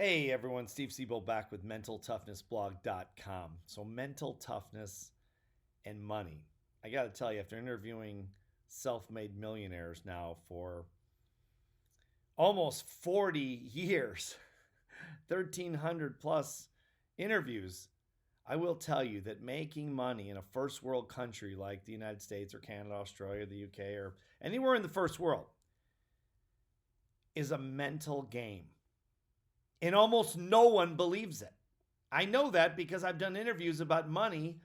Hey everyone, Steve Siebel back with mentaltoughnesssblog.com. So, mental toughness and money. I got to tell you, after interviewing self made millionaires now for almost 40 years, 1,300 plus interviews, I will tell you that making money in a first world country like the United States or Canada, Australia, the UK, or anywhere in the first world is a mental game. And almost no one believes it. I know that because I've done interviews about money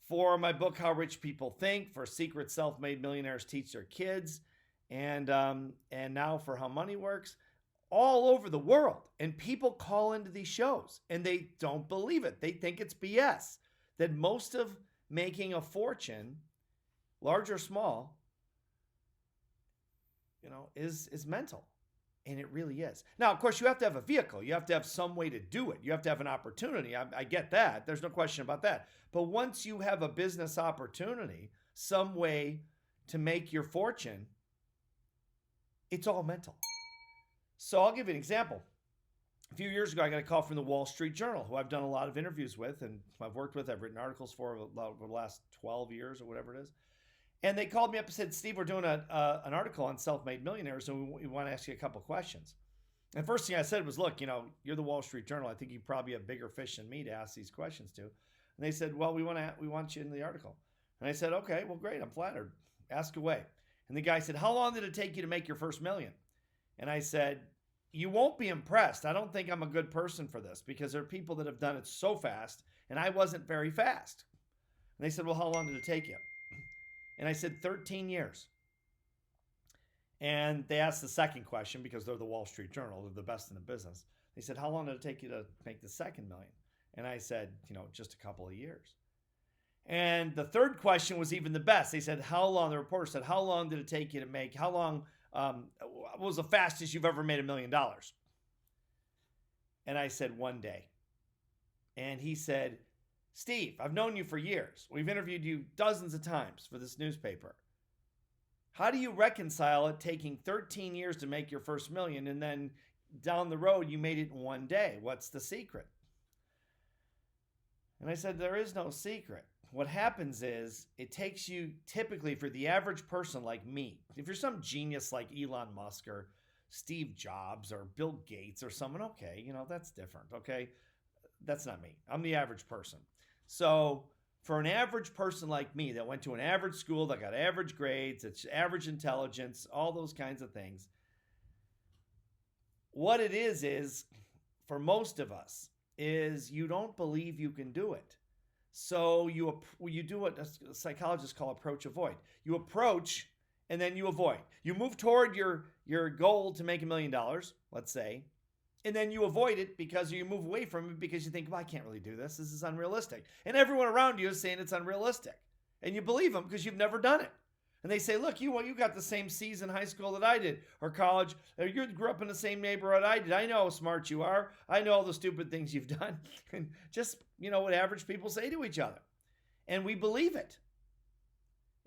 for my book, How Rich People Think, for Secret Self-Made Millionaires Teach Their Kids, and now for How Money Works, all over the world. And people call into these shows and they don't believe it. They think it's BS, that most of making a fortune, large or small, is mental. And it really is. Now, of course, you have to have a vehicle. You have to have some way to do it. You have to have an opportunity. I get that. There's no question about that. But once you have a business opportunity, some way to make your fortune, it's all mental. So I'll give you an example. A few years ago, I got a call from the Wall Street Journal, who I've done a lot of interviews with and I've worked with. I've written articles for the last 12 years or whatever it is. And they called me up and said, Steve, we're doing an article on self-made millionaires, and we want to ask you a couple questions. And first thing I said was, look, you're the Wall Street Journal. I think you probably have bigger fish than me to ask these questions to. And they said, well, we want you in the article. And I said, okay, well, great. I'm flattered. Ask away. And the guy said, how long did it take you to make your first million? And I said, you won't be impressed. I don't think I'm a good person for this because there are people that have done it so fast, and I wasn't very fast. And they said, well, how long did it take you? And I said, 13 years. And they asked the second question because they're the Wall Street Journal. They're the best in the business. They said, how long did it take you to make the second million? And I said, just a couple of years. And the third question was even the best. They said, the reporter said, how long did it take you to make, what was the fastest you've ever made $1 million? And I said, 1 day. And he said, Steve, I've known you for years. We've interviewed you dozens of times for this newspaper. How do you reconcile it taking 13 years to make your first million and then down the road you made it in 1 day? What's the secret? And I said, there is no secret. What happens is it takes you typically for the average person like me, if you're some genius like Elon Musk or Steve Jobs or Bill Gates or someone, okay, that's different, okay? That's not me. I'm the average person. So for an average person like me that went to an average school, that got average grades, it's average intelligence, all those kinds of things, what it is for most of us is you don't believe you can do it. So you do what psychologists call approach avoid. You approach and then you avoid. You move toward your goal to make $1 million, let's say, and then you avoid it because you move away from it because you think, well, I can't really do this. This is unrealistic. And everyone around you is saying it's unrealistic. And you believe them because you've never done it. And they say, look, you got the same C's in high school that I did, or college. Or you grew up in the same neighborhood I did. I know how smart you are. I know all the stupid things you've done. And just, what average people say to each other. And we believe it.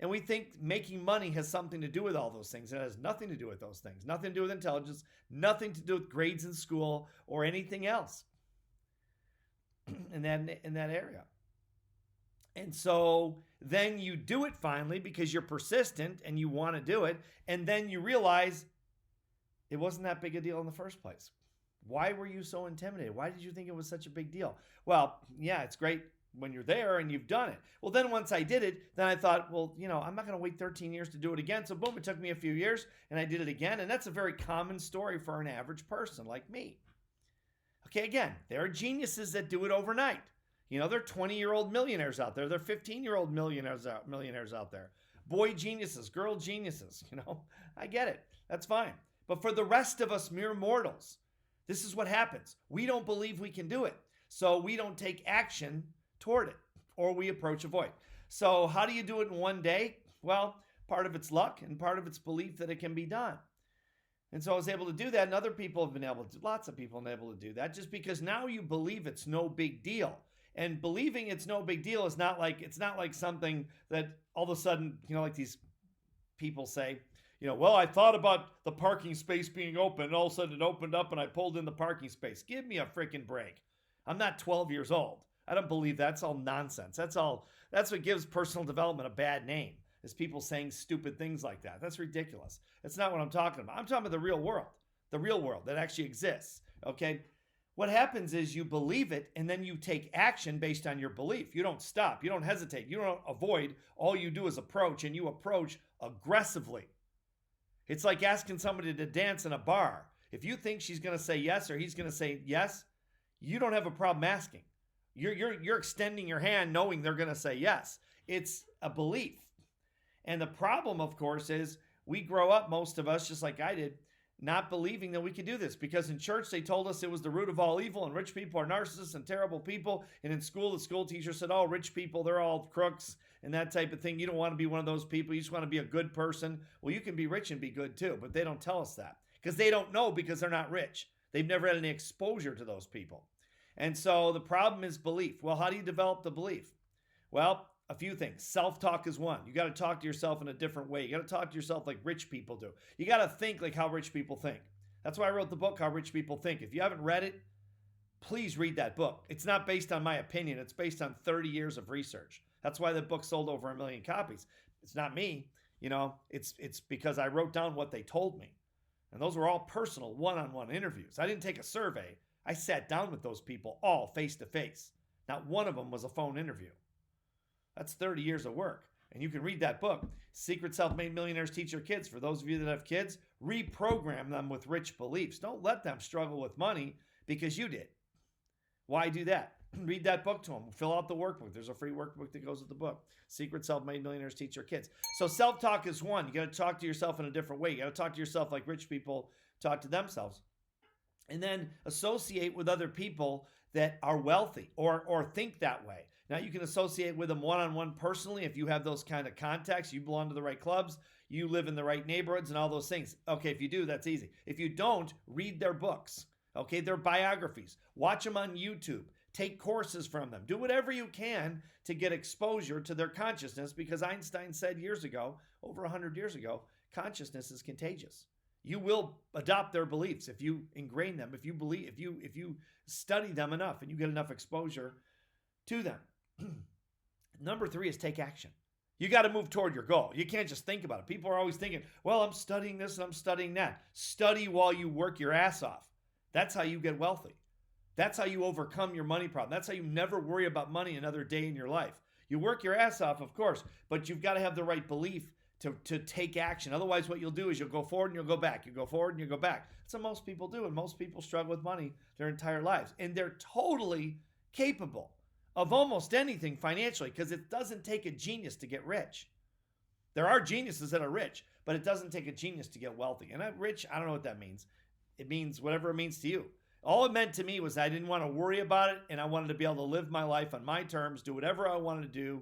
And we think making money has something to do with all those things. It has nothing to do with those things. Nothing to do with intelligence. Nothing to do with grades in school or anything else in that area. And so then you do it finally because you're persistent and you want to do it. And then you realize it wasn't that big a deal in the first place. Why were you so intimidated? Why did you think it was such a big deal? Well, yeah, it's great when you're there and you've done it. Well, then once I did it, then I thought, well, I'm not going to wait 13 years to do it again. So boom, it took me a few years and I did it again. And that's a very common story for an average person like me. Okay, again, there are geniuses that do it overnight. There are 20-year-old millionaires out there. There are 15-year-old millionaires out there. Boy geniuses, girl geniuses, I get it. That's fine. But for the rest of us mere mortals, this is what happens. We don't believe we can do it. So we don't take action toward it, or we approach avoid. So how do you do it in 1 day? Well, part of it's luck and part of it's belief that it can be done. And so I was able to do that, and other people have been able to, lots of people have been able to do that just because now you believe it's no big deal. And believing it's no big deal is not like, it's not like something that all of a sudden, like these people say, Well, I thought about the parking space being open, and all of a sudden it opened up and I pulled in the parking space. Give me a freaking break. I'm not 12 years old. I don't believe that. That's all nonsense. That's what gives personal development a bad name, is people saying stupid things like that. That's ridiculous. That's not what I'm talking about. I'm talking about the real world that actually exists. Okay. What happens is you believe it and then you take action based on your belief. You don't stop. You don't hesitate. You don't avoid. All you do is approach, and you approach aggressively. It's like asking somebody to dance in a bar. If you think she's going to say yes or he's going to say yes, you don't have a problem asking. You're extending your hand knowing they're going to say yes. It's a belief. And the problem, of course, is we grow up, most of us, just like I did, not believing that we could do this, because in church they told us it was the root of all evil and rich people are narcissists and terrible people. And in school, the school teacher said, oh, rich people, they're all crooks and that type of thing. You don't want to be one of those people. You just want to be a good person. Well, you can be rich and be good too, but they don't tell us that because they don't know, because they're not rich. They've never had any exposure to those people. And so the problem is belief. Well, how do you develop the belief? Well, a few things. Self-talk is one. You got to talk to yourself in a different way. You got to talk to yourself like rich people do. You got to think like how rich people think. That's why I wrote the book, How Rich People Think. If you haven't read it, please read that book. It's not based on my opinion. It's based on 30 years of research. That's why the book sold over 1 million copies. It's not me. It's because I wrote down what they told me. And those were all personal one-on-one interviews. I didn't take a survey. I sat down with those people all face to face. Not one of them was a phone interview. That's 30 years of work. And you can read that book, Secret Self-Made Millionaires Teach Your Kids. For those of you that have kids, reprogram them with rich beliefs. Don't let them struggle with money because you did. Why do that? Read that book to them. Fill out the workbook. There's a free workbook that goes with the book. Secret Self-Made Millionaires Teach Your Kids. So self-talk is one. You got to talk to yourself in a different way. You got to talk to yourself like rich people talk to themselves. And then associate with other people that are wealthy or think that way. Now, you can associate with them one-on-one personally if you have those kind of contacts. You belong to the right clubs. You live in the right neighborhoods and all those things. Okay, if you do, that's easy. If you don't, read their books. Okay, their biographies. Watch them on YouTube. Take courses from them. Do whatever you can to get exposure to their consciousness, because Einstein said years ago, over 100 years ago, consciousness is contagious. You will adopt their beliefs if you ingrain them, if you study them enough and you get enough exposure to them. Number 3 is take action. You got to move toward your goal. You can't just think about it. People are always thinking, well, I'm studying this and I'm studying that. Study while you work your ass off. That's how you get wealthy. That's how you overcome your money problem. That's how you never worry about money another day in your life. You work your ass off, of course, but you've got to have the right belief to take action. Otherwise, what you'll do is you'll go forward and you'll go back. You go forward and you go back. That's what most people do, and most people struggle with money their entire lives. And they're totally capable of almost anything financially, because it doesn't take a genius to get rich. There are geniuses that are rich, but it doesn't take a genius to get wealthy. And rich, I don't know what that means. It means whatever it means to you. All it meant to me was I didn't want to worry about it, and I wanted to be able to live my life on my terms, do whatever I wanted to do,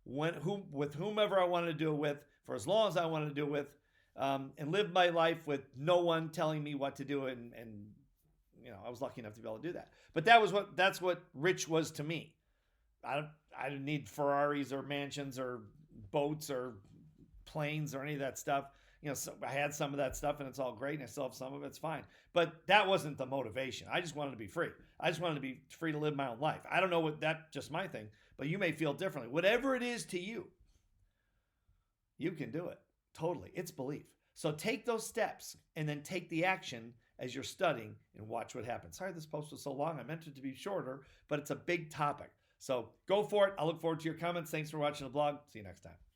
with whomever I wanted to do it with, for as long as I wanted to do it with, and live my life with no one telling me what to do. And I was lucky enough to be able to do that. But that's what rich was to me. I didn't need Ferraris or mansions or boats or planes or any of that stuff. So I had some of that stuff and it's all great, and I still have some of it. It's fine. But that wasn't the motivation. I just wanted to be free. I just wanted to be free to live my own life. I don't know what that's just my thing, but you may feel differently. Whatever it is to you, you can do it. Totally. It's belief. So take those steps and then take the action as you're studying and watch what happens. Sorry this post was so long. I meant it to be shorter, but it's a big topic. So go for it. I look forward to your comments. Thanks for watching the blog. See you next time.